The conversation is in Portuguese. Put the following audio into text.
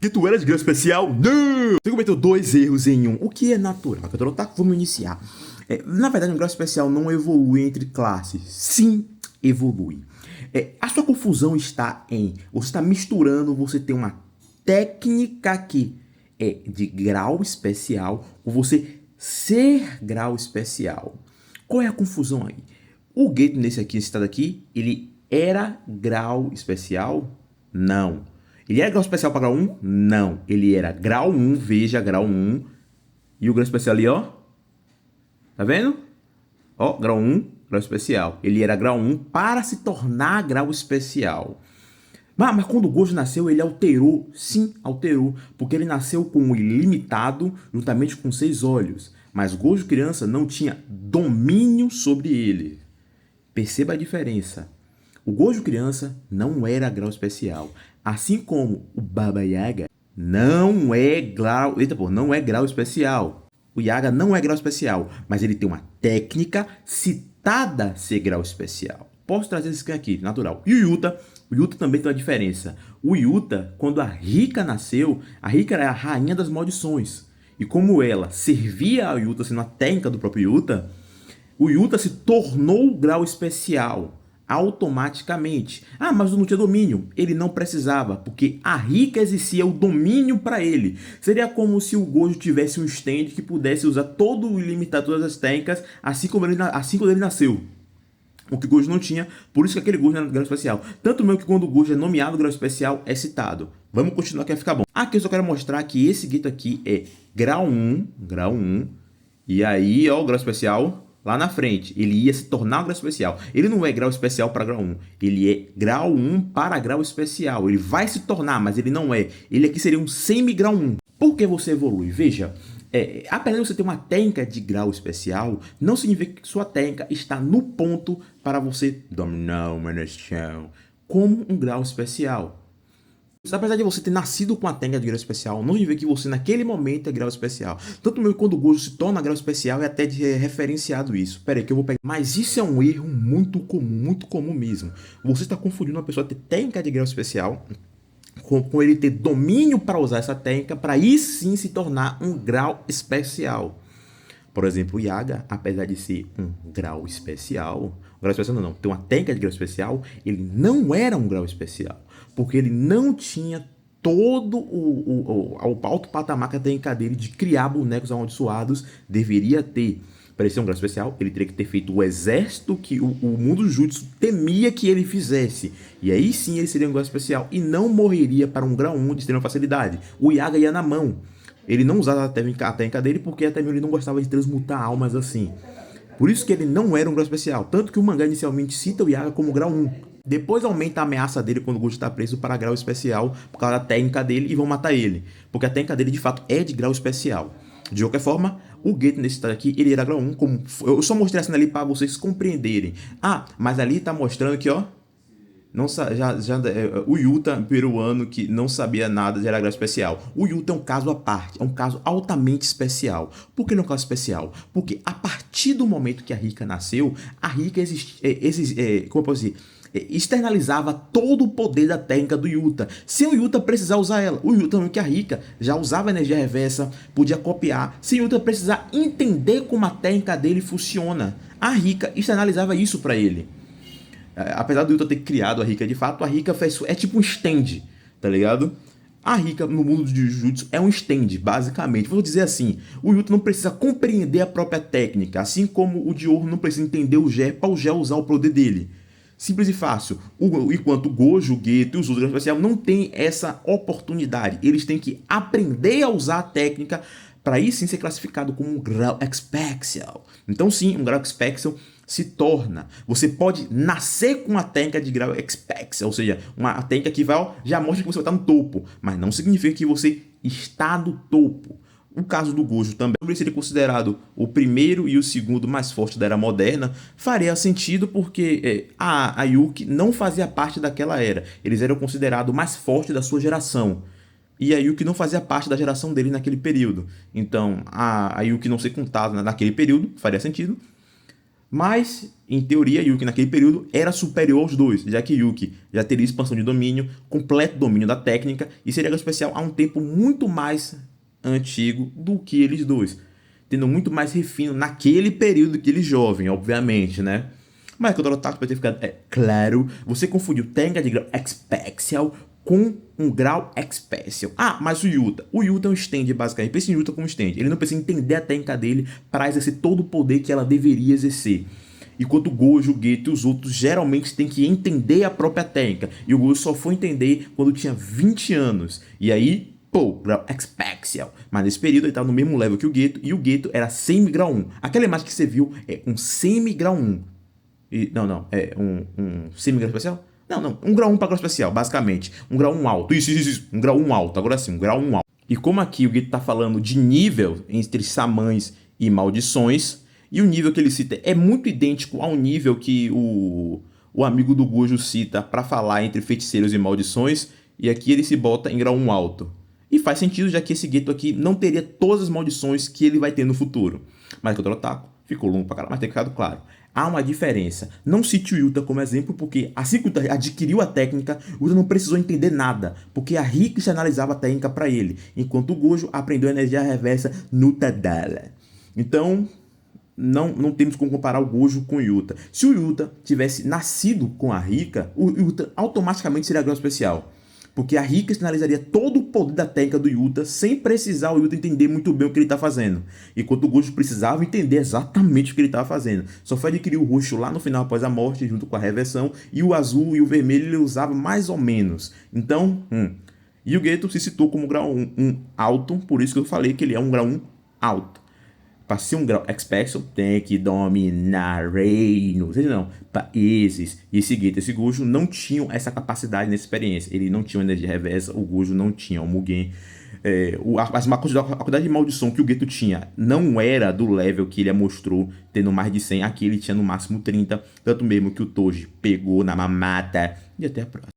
Que tu eras grau especial? Não! Você cometeu dois erros em um, o que é natural. Tá? Vamos iniciar. Na verdade, um grau especial não evolui entre classes. Sim, evolui. A sua confusão está em... Você está misturando, você tem uma técnica que é de grau especial com você ser grau especial. Qual é a confusão aí? O Gate nesse aqui, esse estado aqui, ele era grau especial? Não. Ele era grau especial para grau 1? Não. Ele era grau 1, veja, grau 1. E o grau especial ali, ó. Tá vendo? Ó, grau 1, grau especial. Ele era grau 1 para se tornar grau especial. Mas quando o Gojo nasceu, ele alterou. Sim, alterou. Porque ele nasceu com o ilimitado, juntamente com 6 olhos. Mas Gojo criança não tinha domínio sobre ele. Perceba a diferença. O Gojo criança não era grau especial. Assim como o Baba Yaga não é grau... Eita, pô, não é grau especial. O Yaga não é grau especial, mas ele tem uma técnica citada ser grau especial. Posso trazer esse aqui, natural. E o Yuta também tem uma diferença. O Yuta, quando a Rika nasceu, a Rika era a rainha das maldições. E como ela servia ao Yuta, sendo a técnica do próprio Yuta, o Yuta se tornou grau especial automaticamente. Ah, mas não tinha domínio. Ele não precisava, porque a Rika exercia o domínio para ele. Seria como se o Gojo tivesse um stand que pudesse usar todo o ilimitado, todas as técnicas, assim como ele nasceu. O que o Gojo não tinha, por isso que aquele Gojo era grau especial. Tanto mesmo que quando o Gojo é nomeado grau especial, é citado. Vamos continuar que vai ficar bom. Aqui eu só quero mostrar que esse Geto aqui é grau 1, e aí, ó, o grau especial lá na frente. Ele ia se tornar um grau especial. Ele não é grau especial para grau 1. Ele é grau 1 para grau especial. Ele vai se tornar, mas ele não é. Ele aqui seria um semi-grau 1. Por que você evolui? Veja, apesar de você ter uma técnica de grau especial, não significa que sua técnica está no ponto para você dominar uma nação como um grau especial. Apesar de você ter nascido com a técnica de grau especial, não significa que você naquele momento é grau especial. Tanto mesmo quando o Gojo se torna grau especial, é até referenciado isso. Pera aí que eu vou pegar. Mas isso é um erro muito comum mesmo. Você está confundindo uma pessoa ter técnica de grau especial com ele ter domínio para usar essa técnica, para aí sim se tornar um grau especial. Por exemplo, o Yaga, apesar de ser um grau especial não, tem uma técnica de grau especial, ele não era um grau especial, porque ele não tinha todo o alto patamar que a técnica dele de criar bonecos amaldiçoados deveria ter. Para ele ser um grau especial, ele teria que ter feito o exército que o mundo do Jutsu temia que ele fizesse. E aí sim ele seria um grau especial e não morreria para um grau 1 de extrema facilidade. O Yaga ia na mão. Ele não usava a técnica dele porque até mesmo ele não gostava de transmutar almas assim. Por isso que ele não era um grau especial. Tanto que o mangá inicialmente cita o Yaga como grau 1. Depois aumenta a ameaça dele quando o Gojo está preso para grau especial por causa da técnica dele e vão matar ele. Porque a técnica dele de fato é de grau especial. De qualquer forma, o Geto nesse estado aqui, ele era grau 1. Como... Eu só mostrei assim ali para vocês compreenderem. Ah, mas ali tá mostrando que, ó, não, o Yuta peruano que não sabia nada de era grau especial. O Yuta é um caso à parte, é um caso altamente especial. Por que não é um caso especial? Porque a partir do momento que a Rika nasceu, a Rika como eu posso dizer, externalizava todo o poder da técnica do Yuta, sem o Yuta precisar usar ela. O Yuta, que a Rika já usava energia reversa, podia copiar, sem o Yuta precisar entender como a técnica dele funciona. A Rika externalizava isso para ele. Apesar do Yuta ter criado a Rika de fato, a Rika é tipo um stand, tá ligado? A Rika no mundo de Jujutsu é um stand, basicamente. Vou dizer assim, o Yuta não precisa compreender a própria técnica, assim como o Dior não precisa entender o Gé para o Gé usar o poder dele. Simples e fácil. Enquanto o Gojo, o Geto e os outros especiais não têm essa oportunidade. Eles têm que aprender a usar a técnica para aí sim ser classificado como um grau especial. Então sim, um grau especial se torna. Você pode nascer com a técnica de grau especial, ou seja, uma técnica que já mostra que você vai estar no topo, mas não significa que você está no topo. O caso do Gojo também seria considerado o primeiro e o segundo mais forte da era moderna, faria sentido porque a Yuki não fazia parte daquela era. Eles eram considerados mais fortes da sua geração. E a Yuki não fazia parte da geração dele naquele período. Então, a Yuki não ser contada naquele período faria sentido. Mas, em teoria, Yuki naquele período era superior aos dois, já que Yuki já teria expansão de domínio, completo domínio da técnica, e seria especial a um tempo muito mais antigo do que eles dois, tendo muito mais refino naquele período que ele jovem, obviamente, né? Mas quando eu taco para ter ficado claro, você confundiu técnica de grau Expecial com um grau Expecial. Ah, mas o Yuta. O Yuta é um stand, basicamente. Pensa em Yuta como stand. Ele não precisa entender a técnica dele para exercer todo o poder que ela deveria exercer. Enquanto o Gojo, o Geto e os outros geralmente têm que entender a própria técnica. E o Gojo só foi entender quando tinha 20 anos. E aí, pô, grau Expecial. Mas nesse período ele estava no mesmo level que o Geto. E o Geto era semi-grau 1. Aquela imagem que você viu é um semi-grau 1. Não, é um semi-grau especial? Não, um grau 1 para grau especial, basicamente. Um grau 1 alto. Isso. Um grau 1 alto. Agora sim, um grau 1 alto. E como aqui o Geto tá falando de nível entre xamãs e maldições, e o nível que ele cita é muito idêntico ao nível que o amigo do Gojo cita para falar entre feiticeiros e maldições, e aqui ele se bota em grau 1 alto. E faz sentido, já que esse Geto aqui não teria todas as maldições que ele vai ter no futuro. Mas contra o Otaku, ficou longo pra caralho, mas tem ficado claro. Há uma diferença. Não cite o Yuta como exemplo, porque assim que o Yuta adquiriu a técnica, o Yuta não precisou entender nada, porque a Rick analisava a técnica para ele, enquanto o Gojo aprendeu a energia reversa no Tadala. Então, não temos como comparar o Gojo com o Yuta. Se o Yuta tivesse nascido com a Rika, o Yuta automaticamente seria grau especial. Porque a Rika sinalizaria todo o poder da técnica do Yuta sem precisar o Yuta entender muito bem o que ele está fazendo. Enquanto o Gojo precisava entender exatamente o que ele estava fazendo. Só foi adquirir o roxo lá no final após a morte, junto com a reversão, e o azul e o vermelho ele usava mais ou menos. Então, E o Geto se citou como grau 1 alto, por isso que eu falei que ele é um grau 1 alto. Para ser um grau Expecial, tem que dominar reinos, não, países. E esse Geto e esse Gojo não tinham essa capacidade nessa experiência. Ele não tinha energia reversa, o Gojo não tinha, o Mugen. A quantidade de maldição que o Geto tinha não era do level que ele mostrou, tendo mais de 100. Aqui ele tinha no máximo 30, tanto mesmo que o Toji pegou na mamata. E até a próxima.